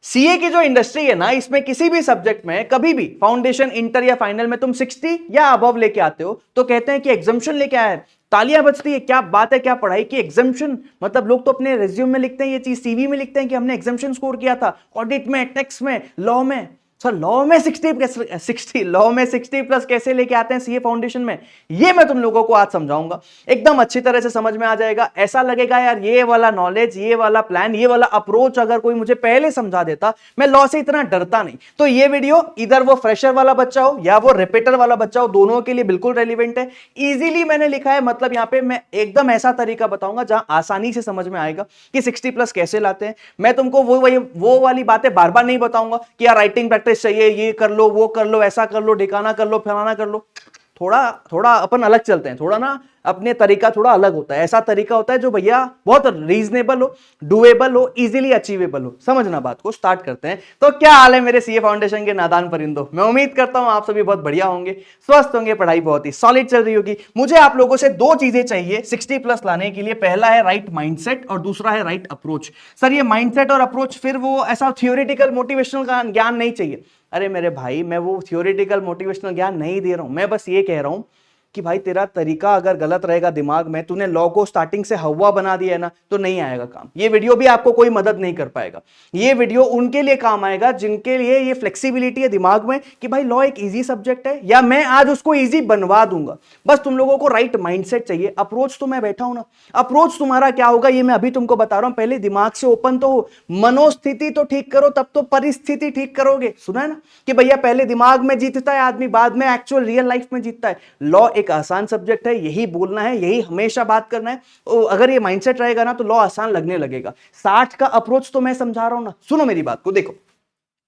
CA की जो industry है ना, इसमें किसी भी सब्जेक्ट में कभी भी फाउंडेशन, इंटर या फाइनल में तुम 60 या अबव लेके आते हो तो कहते हैं कि एग्जम्पशन लेके आए, तालियां बजती है। क्या बात है, क्या पढ़ाई की, एग्जम्पशन मतलब लोग तो अपने रिज्यूम में लिखते हैं ये चीज, सीवी में लिखते हैं कि हमने एग्जम्पशन स्कोर किया था ऑडिट में, टैक्स में, लॉ में। सर लॉ में 60 प्लस कैसे लेके आते हैं सीए फाउंडेशन में, ये मैं तुम लोगों को आज समझाऊंगा। एकदम अच्छी तरह से समझ में आ जाएगा। ऐसा लगेगा यार ये वाला नॉलेज, ये वाला प्लान, ये वाला अप्रोच अगर कोई मुझे पहले समझा देता, मैं लॉ से इतना डरता नहीं। तो ये वीडियो इधर वो फ्रेशर वाला बच्चा हो या वो रिपीटर वाला बच्चा हो, दोनों के लिए बिल्कुल रेलिवेंट है। इजीली मैंने लिखा है, मतलब यहां पे मैं एकदम ऐसा तरीका बताऊंगा जहां आसानी से समझ में आएगा कि 60 प्लस कैसे लाते हैं। मैं तुमको वो वाली बातें बार बार नहीं बताऊंगा कि यार राइटिंग प्रैक्टिस चाहिए, ये कर लो, वो कर लो, ऐसा कर लो, ठिकाना कर लो, फलाना कर लो। थोड़ा थोड़ा अपन अलग चलते हैं, थोड़ा ना अपने तरीका थोड़ा अलग होता है। ऐसा तरीका होता है जो भैया बहुत रीजनेबल हो, डुएबल हो, इजीली अचीवेबल हो। समझना बात को, स्टार्ट करते हैं। तो क्या हाल है मेरे सीए फाउंडेशन के नादान परिंदों, मैं उम्मीद करता हूं आप सभी बहुत बढ़िया होंगे, स्वस्थ होंगे, पढ़ाई बहुत ही सॉलिड चल रही होगी। मुझे आप लोगों से दो चीजें चाहिए 60 प्लस लाने के लिए। पहला है राइट माइंडसेट और दूसरा है राइट अप्रोच। सर ये माइंडसेट और अप्रोच फिर वो ऐसा थियोरेटिकल मोटिवेशनल का ज्ञान नहीं चाहिए। अरे मेरे भाई, मैं वो थियोरेटिकल मोटिवेशनल ज्ञान नहीं दे रहा हूं, मैं बस ये कह रहा हूं कि भाई तेरा तरीका अगर गलत रहेगा दिमाग में, तूने लॉ को स्टार्टिंग से हवा बना दिया है ना, तो नहीं आएगा काम। ये वीडियो भी आपको कोई मदद नहीं कर पाएगा। ये वीडियो उनके लिए काम आएगा जिनके लिए ये फ्लेक्सिबिलिटी है दिमाग में कि भाई लॉ एक इजी सब्जेक्ट है, या मैं आज उसको इजी बनवा दूंगा। बस तुम लोगों को राइट माइंडसेट चाहिए। अप्रोच तो मैं बैठा हूं ना, अप्रोच तुम्हारा क्या होगा ये मैं अभी तुमको बता रहा हूं। पहले दिमाग से ओपन तो हो, मनोस्थिति तो ठीक करो, तब तो परिस्थिति ठीक करोगे। सुना है ना कि भैया पहले दिमाग में जीतता है आदमी, बाद में एक्चुअल रियल लाइफ में जीतता है। लॉ एक आसान सब्जेक्ट है, यही बोलना है, यही हमेशा बात करना है। अगर ये माइंडसेट रहेगा ना तो लॉ आसान लगने लगेगा। 60 का अप्रोच तो मैं समझा रहा हूं ना, सुनो मेरी बात को। देखो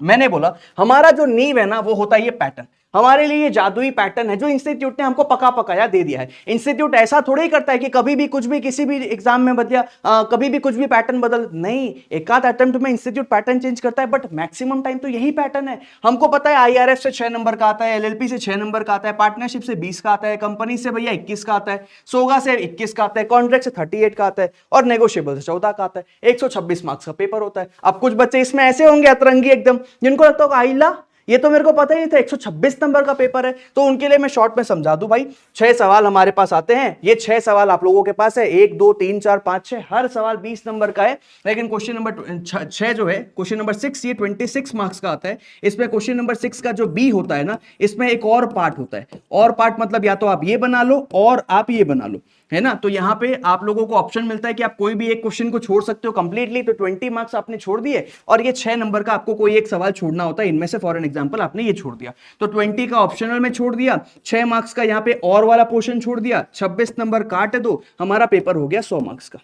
मैंने बोला हमारा जो नींव है ना वो होता है ये पैटर्न। हमारे लिए ये जादुई पैटर्न है जो इंस्टीट्यूट ने हमको पका पकाया दे दिया है। इंस्टीट्यूट ऐसा थोड़ी ही करता है कि कभी भी कुछ भी किसी भी एग्जाम में बदला, कभी भी कुछ भी पैटर्न बदल नहीं। एक आध अटेम्प्ट में इंस्टीट्यूट पैटर्न चेंज करता है, बट मैक्सिमम टाइम तो यही पैटर्न है। हमको पता है आईआरएफ से 6 नंबर का आता है, एलएलपी से 6 नंबर का आता है, पार्टनरशिप से 20 का आता है, कंपनी से भैया 21 का आता है, सोगा से 21 का आता है, कॉन्ट्रैक्ट से 38 का आता है, और नेगोशिएबल से 14 का आता है। 126 मार्क्स का पेपर होता है। अब कुछ बच्चे इसमें ऐसे होंगे अतरंगी एकदम, जिनको लगता होगा आइला ये तो मेरे को पता ही नहीं था 126 नंबर का पेपर है। तो उनके लिए मैं शॉर्ट में समझा दूं भाई, 6 सवाल हमारे पास आते हैं, ये 6 सवाल आप लोगों के पास है, 1 2 3 4 5 6, हर सवाल 20 नंबर का है। लेकिन क्वेश्चन नंबर 6 जो है, क्वेश्चन नंबर 6 ये 26 मार्क्स का आता है। इसमें क्वेश्चन नंबर 6 का जो बी होता है ना, इसमें एक और पार्ट होता है। और पार्ट मतलब या तो आप ये बना लो और आप ये बना लो, है ना। तो यहां पे आप लोगों को ऑप्शन मिलता है कि आप कोई भी एक क्वेश्चन को छोड़ सकते हो कंप्लीटली। तो 20 मार्क्स आपने छोड़ दिए और ये 6 नंबर का आपको कोई एक सवाल छोड़ना होता है इनमें से। फॉर एन एग्जांपल आपने ये छोड़ दिया तो 20 का ऑप्शनल में छोड़ दिया, 6 मार्क्स का यहां पे और वाला पोर्शन छोड़ दिया, 26 नंबर काट दो, हमारा पेपर हो गया 100 मार्क्स का।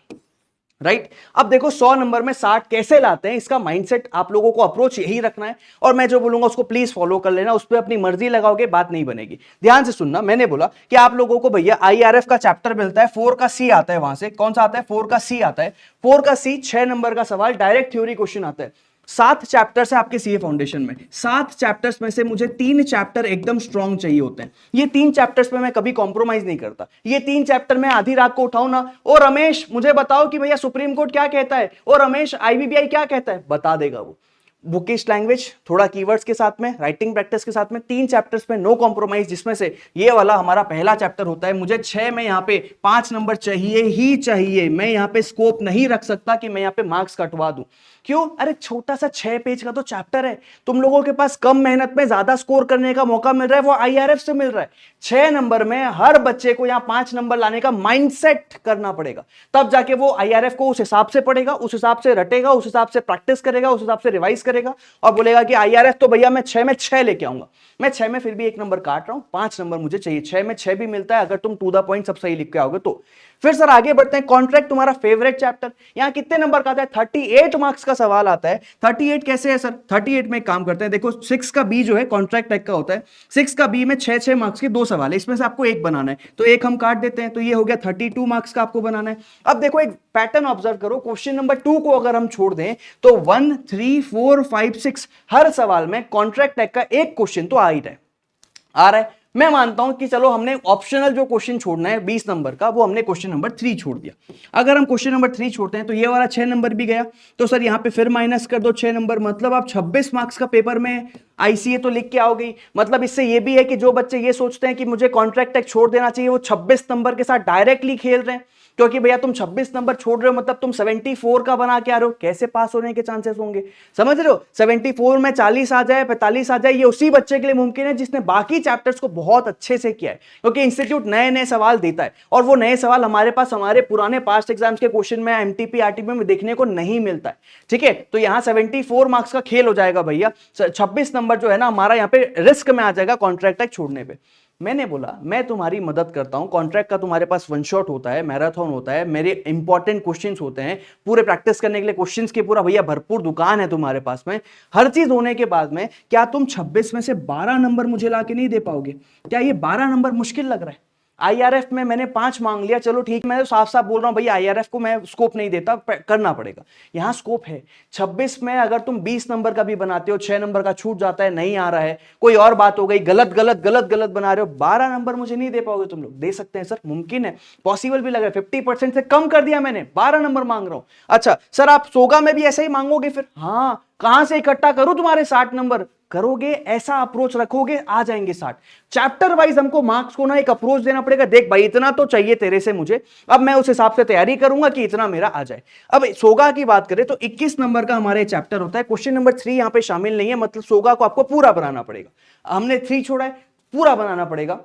राइट अब देखो 100 नंबर में 60 कैसे लाते हैं, इसका माइंडसेट आप लोगों को अप्रोच यही रखना है। और मैं जो बोलूंगा उसको प्लीज फॉलो कर लेना, उस पर अपनी मर्जी लगाओगे बात नहीं बनेगी। ध्यान से सुनना, मैंने बोला कि आप लोगों को भैया आईआरएफ का चैप्टर मिलता है, 4 का सी आता है। वहां से कौन सा आता है? 4 का सी आता है। 4 का सी 6 नंबर का सवाल, डायरेक्ट थ्योरी क्वेश्चन आता है। 7 चैप्टर्स है आपके सीए फाउंडेशन में। 7 चैप्टर्स में से मुझे 3 चैप्टर एकदम स्ट्रांग चाहिए होते हैं। ये 3 चैप्टर्स पे मैं कभी कॉम्प्रोमाइज नहीं करता। ये 3 चैप्टर में आधी रात को उठाऊं ना, और रमेश मुझे बताओ कि भैया सुप्रीम कोर्ट क्या कहता है, और रमेश आईबीबीआई क्या कहता है, बता देगा वो। बुकिश लैंग्वेज, थोड़ा कीवर्ड्स के साथ में, राइटिंग प्रैक्टिस के साथ में, 3 चैप्टर्स में नो कॉम्प्रोमाइज, जिसमें से ये वाला हमारा पहला चैप्टर होता है। मुझे 6 में यहाँ पे 5 नंबर चाहिए ही चाहिए। मैं यहाँ पे स्कोप नहीं रख सकता कि मैं यहाँ पे मार्क्स कटवा दूं। क्यों? अरे छोटा सा 6 पेज का तो चैप्टर है, तुम लोगों के पास कम मेहनत में ज्यादा स्कोर करने का मौका मिल रहा है, वो आईआरएफ से मिल रहा है। 6 नंबर में हर बच्चे को यहाँ 5 नंबर लाने का माइंडसेट करना पड़ेगा, तब जाके वो आईआरएफ को उस हिसाब से पढ़ेगा, उस हिसाब से रटेगा, उस हिसाब से प्रैक्टिस करेगा, उस हिसाब से रिवाइज करेगा, और बोलेगा कि आईआरएफ तो भैया मैं 6 में 6 लेके आऊंगा। मैं 6 में फिर भी 1 नंबर काट रहा हूं, 5 नंबर मुझे चाहिए। 6 में 6 भी मिलता है अगर तुम टू द पॉइंट सब सही लिख के आओगे तो। फिर सर आगे बढ़ते हैं, कॉन्ट्रैक्ट तुम्हारा फेवरेट चैप्टर। यहां कितने नंबर का आता है? 38 मार्क्स का सवाल आता है। 38 कैसे है सर? 38 में एक काम करते हैं, देखो 6 का बी जो है कॉन्ट्रैक्ट टाइप का होता है। 6 का बी में 6 मार्क्स के 2 सवाल है, इसमें से आपको एक बनाना है, तो एक हम काट देते हैं, तो ये हो गया 32 मार्क्स का आपको बनाना है। अब देखो एक पैटर्न ऑब्जर्व करो, क्वेश्चन नंबर 2 को अगर हम छोड़ दें तो 1 3 4 5 6 हर सवाल में कॉन्ट्रैक्ट टाइप का एक क्वेश्चन तो आ ही रहा है। मैं मानता हूं कि चलो हमने ऑप्शनल जो क्वेश्चन छोड़ना है 20 नंबर का, वो हमने क्वेश्चन नंबर 3 छोड़ दिया। अगर हम क्वेश्चन नंबर 3 छोड़ते हैं तो ये वाला 6 नंबर भी गया, तो सर यहां पे फिर माइनस कर दो 6 नंबर, मतलब आप 26 मार्क्स का पेपर में आईसीए तो लिख के आओगे। मतलब इससे ये भी है कि जो बच्चे ये सोचते हैं कि मुझे कॉन्ट्रैक्ट टैक्स छोड़ देना चाहिए, वो 26 नंबर के साथ डायरेक्टली खेल रहे हैं, क्योंकि भैया तुम 26 नंबर छोड़ रहे हो मतलब तुम 74 का बना के आ रहे हो, कैसे पास होने के चांसेस होंगे, समझ रहे हो। 74 में 40 आ जाए 45 आ जाए, ये उसी बच्चे के लिए मुमकिन है जिसने बाकी चैप्टर्स को बहुत अच्छे से किया है, क्योंकि इंस्टीट्यूट नए नए सवाल देता है और वो नए सवाल हमारे पास हमारे पुराने पास्ट एग्जाम्स के क्वेश्चन में एमटीपी आरटीपी में देखने को नहीं मिलता है। ठीक है, तो यहां 74 मार्क्स का खेल हो जाएगा भैया, 26 नंबर जो है ना हमारा यहाँ पे रिस्क में आ जाएगा कॉन्ट्रैक्ट टैक्स छोड़ने पे। मैंने बोला मैं तुम्हारी मदद करता हूं, कॉन्ट्रैक्ट का तुम्हारे पास वन शॉट होता है, मैराथन होता है, मेरे इंपॉर्टेंट क्वेश्चंस होते हैं, पूरे प्रैक्टिस करने के लिए क्वेश्चंस की पूरा भैया भरपूर दुकान है तुम्हारे पास में, हर चीज होने के बाद में क्या तुम 26 में से 12 नंबर मुझे लाके नहीं दे पाओगे? क्या ये 12 नंबर मुश्किल लग रहा है? आईआरएफ में मैंने 5 मांग लिया, चलो ठीक, मैं तो साफ साफ बोल रहा हूं भैया आईआरएफ को मैं स्कोप नहीं देता, करना पड़ेगा, यहां स्कोप है। 26 में अगर तुम 20 नंबर का भी बनाते हो, 6 नंबर का छूट जाता है, नहीं आ रहा है, कोई और बात हो गई, गलत गलत गलत गलत बना रहे हो, 12 नंबर मुझे नहीं दे पाओगे तुम लोग? दे सकते हैं सर, मुमकिन है, पॉसिबल भी लग रहा है, 50% से कम कर दिया मैंने, 12 नंबर मांग रहा हूं। अच्छा सर आप सोगा में भी ऐसे ही मांगोगे फिर? हाँ, कहां से इकट्ठा करूं तुम्हारे 60 नंबर? करोगे, ऐसा अप्रोच रखोगे, आ जाएंगे 60। चैप्टर वाइज हमको मार्क्स को ना एक अप्रोच देना पड़ेगा, देख भाई इतना तो चाहिए तेरे से मुझे, अब मैं उस हिसाब से तैयारी करूंगा कि इतना मेरा आ जाए। अब सोगा की बात करें तो 21 नंबर का हमारे चैप्टर होता है, क्वेश्चन नंबर 3 यहां पे शामिल नहीं है, मतलब सोगा को आपको पूरा बनाना पड़ेगा। हमने 3 छोड़ा है, पूरा बनाना पड़ेगा।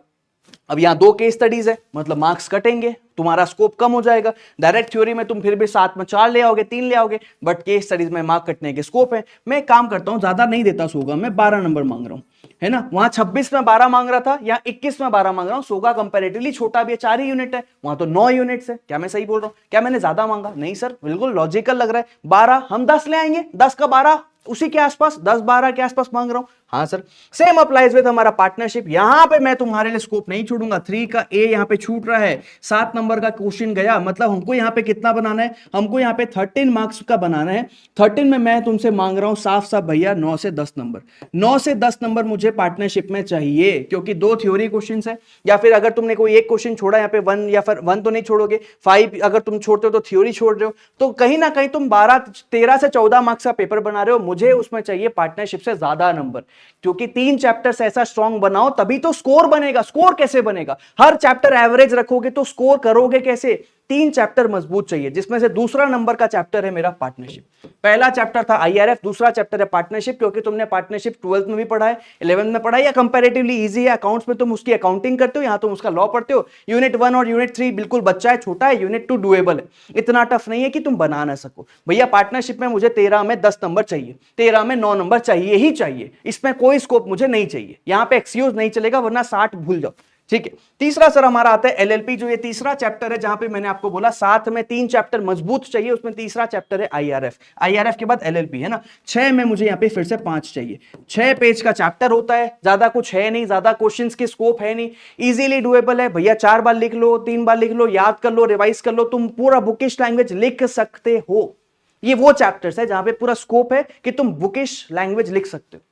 अब यहां 2 केस स्टडीज है, मतलब मार्क्स कटेंगे, तुम्हारा स्कोप कम हो जाएगा। डायरेक्ट थ्योरी में तुम फिर भी 7 में 4 ले आओगे, 3 ले आओगे, बट केस स्टडीज में मार्क कटने के स्कोप है। मैं एक काम करता हूं, ज्यादा नहीं देता सोगा, मैं 12 नंबर मांग रहा हूं, है ना। वहां 26 में 12 मांग रहा था, यहां 21 में 12 मांग रहा हूं। सोगा कंपैरेटिवली छोटा भी है, 4 ही यूनिट है, वहां तो 9 यूनिट्स है। क्या मैं सही बोल रहा हूं? क्या मैंने ज्यादा मांगा? नहीं सर, बिल्कुल लॉजिकल लग रहा है। 12 हम 10 ले आएंगे, 10 का 12 उसी के आसपास, 10-12 के आसपास मांग रहा हूं। हाँ सर, सेम अप्लाइज विद हमारा पार्टनरशिप। यहां पे मैं तुम्हारे लिए स्कोप नहीं छोड़ूंगा, 3 का ए यहां पे छूट रहा है, 7 नंबर का क्वेश्चन गया, मतलब हमको यहां पे कितना बनाना है? हमको यहां पे 13 मार्क्स का बनाना है। 13 में मैं तुमसे मांग रहा हूं साफ साफ भैया 9 से 10 नंबर। 9 से 10 नंबर मुझे पार्टनरशिप में चाहिए, क्योंकि 2 थ्योरी क्वेश्चन है, या फिर अगर तुमने कोई एक क्वेश्चन छोड़ा यहाँ पे 1, या फिर 1 तो नहीं छोड़ोगे, 5 अगर तुम छोड़ते हो तो थ्योरी छोड़ रहे हो, तो कहीं ना कहीं तुम 13 से 14 मार्क्स का पेपर बना रहे हो। मुझे उसमें चाहिए पार्टनरशिप से ज्यादा नंबर, क्योंकि 3 चैप्टर्स ऐसा स्ट्रांग बनाओ तभी तो स्कोर बनेगा। स्कोर कैसे बनेगा? हर चैप्टर एवरेज रखोगे तो स्कोर करोगे कैसे? 3 चैप्टर मजबूत चाहिए, जिसमें से दूसरा नंबर का चैप्टर है मेरा पार्टनरशिप। पहला चैप्टर था आईआरएफ, दूसरा चैप्टर है पार्टनरशिप, क्योंकि तुमने पार्टनरशिप 12th में भी पढ़ा है, 11th में पढ़ा है, या कंपैरेटिवली इजी है, अकाउंट्स में तुम उसकी अकाउंटिंग करते हो, यहां तुम उसका लॉ पढ़ते हो। यूनिट 1 और यूनिट 3 बिल्कुल बच्चा है, छोटा है, यूनिट 2 डुएबल है, इतना टफ नहीं है कि तुम बना ना सको। भैया पार्टनरशिप में मुझे 13 में 10 नंबर चाहिए, 13 में 9 नंबर चाहिए ही चाहिए, इसमें कोई स्कोप मुझे नहीं चाहिए, यहां पे एक्सक्यूज नहीं चलेगा, वरना 60 भूल जाओ। ठीक है, तीसरा सर हमारा आता है एलएलपी, जो ये तीसरा चैप्टर है, जहां पे मैंने आपको बोला साथ में 3 चैप्टर मजबूत चाहिए, उसमें तीसरा चैप्टर है आईआरएफ। आईआरएफ के बाद एलएलपी, है ना। 6 में मुझे यहां पे फिर से 5 चाहिए। 6 पेज का चैप्टर होता है, ज्यादा कुछ है नहीं, ज्यादा क्वेश्चंस की स्कोप है नहीं, इजीली डुएबल है भैया। 4 बार लिख लो, 3 बार लिख लो, याद कर लो, रिवाइज कर लो, तुम पूरा बुकिश लैंग्वेज लिख सकते हो। ये वो चैप्टर्स है जहां पे पूरा स्कोप है कि तुम बुकिश लैंग्वेज लिख सकते हो।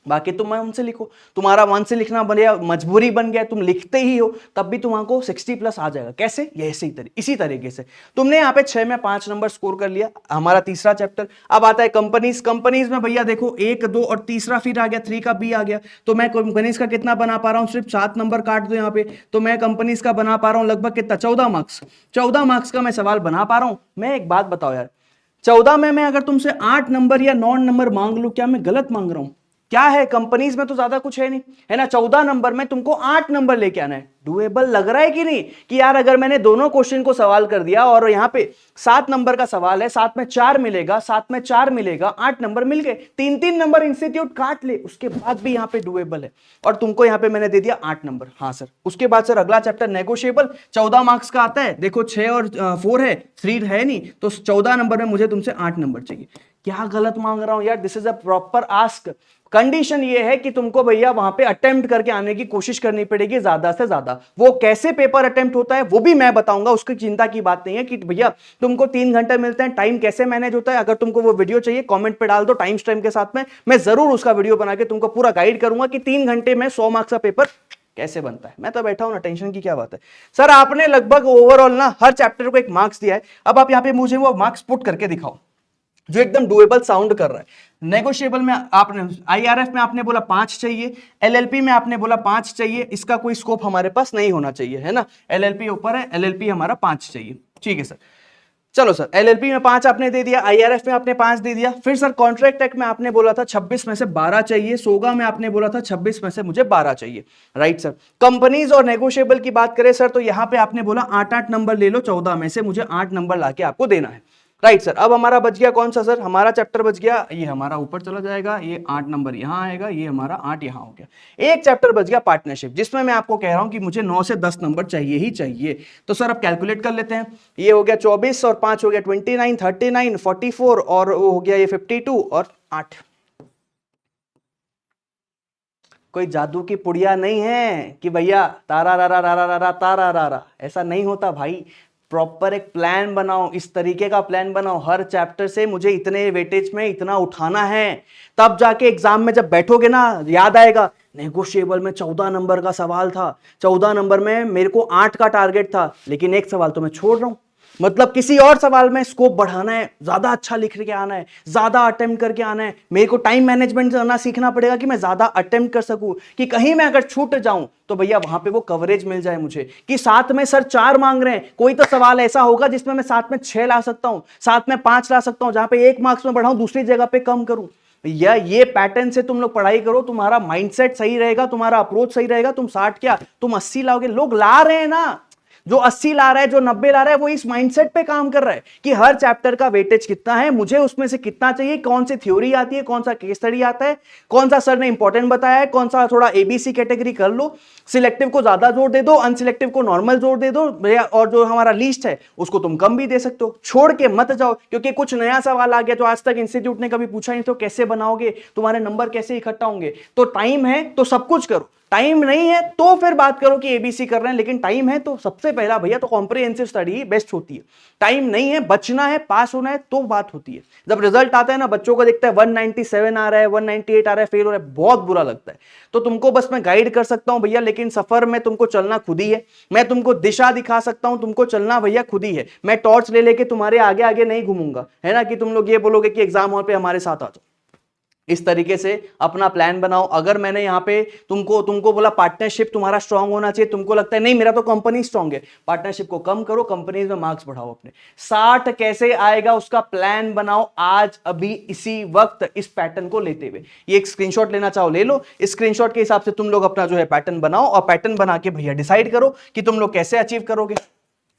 बाकी तुम उनसे लिखो, तुम्हारा 1 से लिखना बन गया, मजबूरी बन गया, तुम लिखते ही हो, तब भी तुमको 60+ आ जाएगा। कैसे? ये इसी तरीके से तुमने यहाँ पे 6 में 5 नंबर स्कोर कर लिया, हमारा तीसरा चैप्टर। अब आता है कंपनीज। कंपनीज में भैया देखो 1, 2 और तीसरा फिर आ गया, 3 का बी आ गया, तो मैं कंपनीज का कितना बना पा रहा हूँ? सिर्फ 7 नंबर काट दो यहाँ पे, तो मैं कंपनीज का बना पा रहा हूँ लगभग कितना? 14 मार्क्स। 14 मार्क्स का मैं सवाल बना पा रहा हूँ। मैं एक बात बताओ यार, 14 में मैं अगर तुमसे 8 नंबर या 9 नंबर मांग लूं, क्या मैं गलत मांग रहा हूं? क्या है, कंपनीज में तो ज्यादा कुछ है नहीं, है ना। 14 नंबर में तुमको 8 नंबर लेके आना है। डुएबल लग रहा है कि नहीं? कि यार अगर मैंने दोनों क्वेश्चन को सवाल कर दिया और यहाँ पे 7 नंबर का सवाल है, 7 में 4 मिलेगा, 7 में 4 मिलेगा, 8 नंबर मिल गए। 3-3 नंबर इंस्टीट्यूट काट ले, उसके बाद भी यहाँ पे डुएबल है, और तुमको यहाँ पे मैंने दे दिया 8 नंबर। हाँ सर, उसके बाद सर अगला चैप्टर नेगोशिएबल, 14 मार्क्स का आता है। देखो 6 और 4 है, 3 है नहीं, तो 14 नंबर में मुझे तुमसे 8 नंबर चाहिए। क्या गलत मांग रहा हूं यार? This is a proper ask. Condition ये है कि तुमको भैया वहां पे अटेम्प्ट करके आने की कोशिश करनी पड़ेगी ज्यादा से ज्यादा। वो कैसे पेपर अटेम्प्ट होता है वो भी मैं बताऊंगा, उसकी चिंता की बात नहीं है कि भैया तुमको 3 घंटे मिलते हैं, टाइम कैसे मैनेज होता है। अगर तुमको वो वीडियो चाहिए कमेंट पे डाल दो टाइम स्टैम्प के साथ में, मैं जरूर उसका वीडियो बना के तुमको पूरा गाइड करूंगा कि 3 घंटे में 100 मार्क्स का पेपर कैसे बनता है, मैं तो बैठा हूं ना, टेंशन की क्या बात है। सर आपने लगभग ओवरऑल ना हर चैप्टर को एक मार्क्स दिया है, अब आप यहाँ पे मुझे वो मार्क्स पुट करके दिखाओ जो एकदम डुएबल साउंड कर रहा है। नेगोशिएबल में आपने, आईआरएफ में आपने बोला 5 चाहिए, एलएलपी में आपने बोला 5 चाहिए, इसका कोई स्कोप हमारे पास नहीं होना चाहिए, है ना, एलएलपी ऊपर है, एलएलपी हमारा 5 चाहिए, ठीक है सर। चलो सर, एलएलपी में 5 आपने दे दिया, आईआरएफ में आपने 5 दे दिया, फिर सर कॉन्ट्रैक्ट एक्ट में आपने बोला था 26 में से 12 चाहिए, सोगा में आपने बोला था 26 में से मुझे 12 चाहिए, राइट सर। कंपनीज और नेगोशिएबल की बात करें सर तो यहां पे आपने बोला 8-8 नंबर ले लो, 14 में से मुझे 8 नंबर लाके आपको देना है, राइट सर। अब हमारा बच गया कौन सा सर, हमारा चैप्टर बच गया, ये हमारा ऊपर चला जाएगा, ये 8 नंबर यहां आएगा, ये हमारा 8 यहां हो गया। एक चैप्टर बच गया पार्टनरशिप, जिसमें मैं आपको कह रहा हूं कि मुझे 9 से 10 नंबर चाहिए ही चाहिए। तो सर अब कैलकुलेट कर लेते हैं, ये हो गया 24 और 5 हो गया 29, 39, 44 और वो हो गया ये 52 और 8। कोई जादू की पुड़िया नहीं है कि भैया तारा रा रा रा रा रा तारा रा रा, ऐसा नहीं होता भाई। प्रॉपर एक प्लान बनाओ, इस तरीके का प्लान बनाओ, हर चैप्टर से मुझे इतने वेटेज में इतना उठाना है, तब जाके एग्जाम में जब बैठोगे ना याद आएगा। नेगोशिएबल में 14 नंबर का सवाल था, 14 नंबर में मेरे को 8 का टारगेट था, लेकिन एक सवाल तो मैं छोड़ रहा हूं, मतलब किसी और सवाल में स्कोप बढ़ाना है, ज्यादा अच्छा लिख के आना है, ज्यादा अटेम्प्ट करके आना है, मेरे को टाइम मैनेजमेंट करना सीखना पड़ेगा कि मैं ज्यादा अटेम्प्ट कर सकूं, कि कहीं मैं अगर छूट जाऊं तो भैया वहां पे वो कवरेज मिल जाए मुझे, कि साथ में सर 4 मांग रहे हैं, कोई तो सवाल ऐसा होगा जिसमें मैं साथ में 6 ला सकता हूं, साथ में 5 ला सकता हूं, जहां पे 1 मार्क्स में बढ़ाऊं दूसरी जगह पे कम करूं। भैया ये पैटर्न से तुम लोग पढ़ाई करो, तुम्हारा माइंडसेट सही रहेगा, तुम्हारा अप्रोच सही रहेगा, तुम 60 क्या तुम 80 लाओगे। लोग ला रहे हैं ना, जो 80 ला रहा है, जो 90 ला रहा है, वो इस माइंडसेट पे काम कर रहा है कि हर चैप्टर का वेटेज कितना है, मुझे उसमें से कितना चाहिए, कौन सी थ्योरी आती है, कौन सा केस स्टडी आता है, कौन सा सर ने इंपॉर्टेंट बताया है, कौन सा थोड़ा एबीसी कैटेगरी कर लो, सिलेक्टिव को ज्यादा जोर दे दो, अनसिलेक्टिव को नॉर्मल जोर दे दो, और जो हमारा लिस्ट है उसको तुम कम भी दे सकते हो। छोड़ के मत जाओ, क्योंकि कुछ नया सवाल आ गया जो आज तक इंस्टीट्यूट ने कभी पूछा नहीं, तो कैसे बनाओगे, तुम्हारे नंबर कैसे इकट्ठा होंगे। तो टाइम है तो सब कुछ करो, टाइम नहीं है तो फिर बात करो कि एबीसी कर रहे हैं, लेकिन टाइम है तो सबसे पहला भैया तो कॉम्प्रिहेंसिव स्टडी ही बेस्ट होती है। टाइम नहीं है, बचना है, पास होना है तो बात होती है। जब रिजल्ट आता है ना, बच्चों को देखता है 197 आ रहा है, 198 आ रहा है, फेल हो रहा है, बहुत बुरा लगता है। तो तुमको बस मैं गाइड कर सकता हूं भैया, लेकिन सफर में तुमको चलना खुद ही है। मैं तुमको दिशा दिखा सकता हूं, तुमको चलना भैया खुद ही है। मैं टॉर्च ले लेके तुम्हारे आगे आगे नहीं घूमूंगा, है ना, कि तुम लोग ये बोलोगे कि एग्जाम हॉल पे हमारे साथ आ जाओ। इस तरीके से अपना प्लान बनाओ। अगर मैंने यहाँ पे तुमको बोला पार्टनरशिप तुम्हारा स्ट्रांग होना चाहिए, तुमको लगता है नहीं मेरा तो कंपनी स्ट्रांग है, पार्टनरशिप को कम करो, कंपनीज में मार्क्स बढ़ाओ अपने। 60 कैसे आएगा उसका प्लान बनाओ आज, अभी इसी वक्त, इस पैटर्न को लेते हुए। ये एक स्क्रीनशॉट लेना चाहो ले लो, इस स्क्रीनशॉट के हिसाब से तुम लोग अपना जो है पैटर्न बनाओ, और पैटर्न बना के भैया डिसाइड करो कि तुम लोग कैसे अचीव करोगे।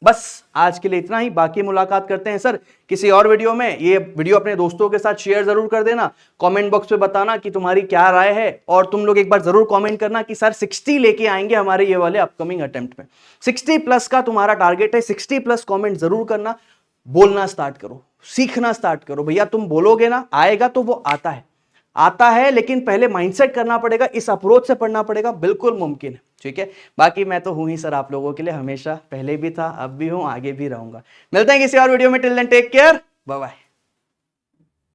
बस आज के लिए इतना ही, बाकी मुलाकात करते हैं सर किसी और वीडियो में। ये वीडियो अपने दोस्तों के साथ शेयर जरूर कर देना, कमेंट बॉक्स पे बताना कि तुम्हारी क्या राय है, और तुम लोग एक बार जरूर कमेंट करना कि सर 60 लेके आएंगे हमारे ये वाले अपकमिंग अटेम्प्ट में। 60 प्लस का तुम्हारा टारगेट है, 60 प्लस कमेंट जरूर करना। बोलना स्टार्ट करो, सीखना स्टार्ट करो भैया, तुम बोलोगे ना आएगा तो वो आता है, लेकिन पहले माइंडसेट करना पड़ेगा, इस अप्रोच से पढ़ना पड़ेगा, बिल्कुल मुमकिन है। ठीक है, बाकी मैं तो हूं ही सर आप लोगों के लिए, हमेशा, पहले भी था, अब भी हूं, आगे भी रहूंगा। मिलते हैं किसी और वीडियो में, till then take care, bye bye.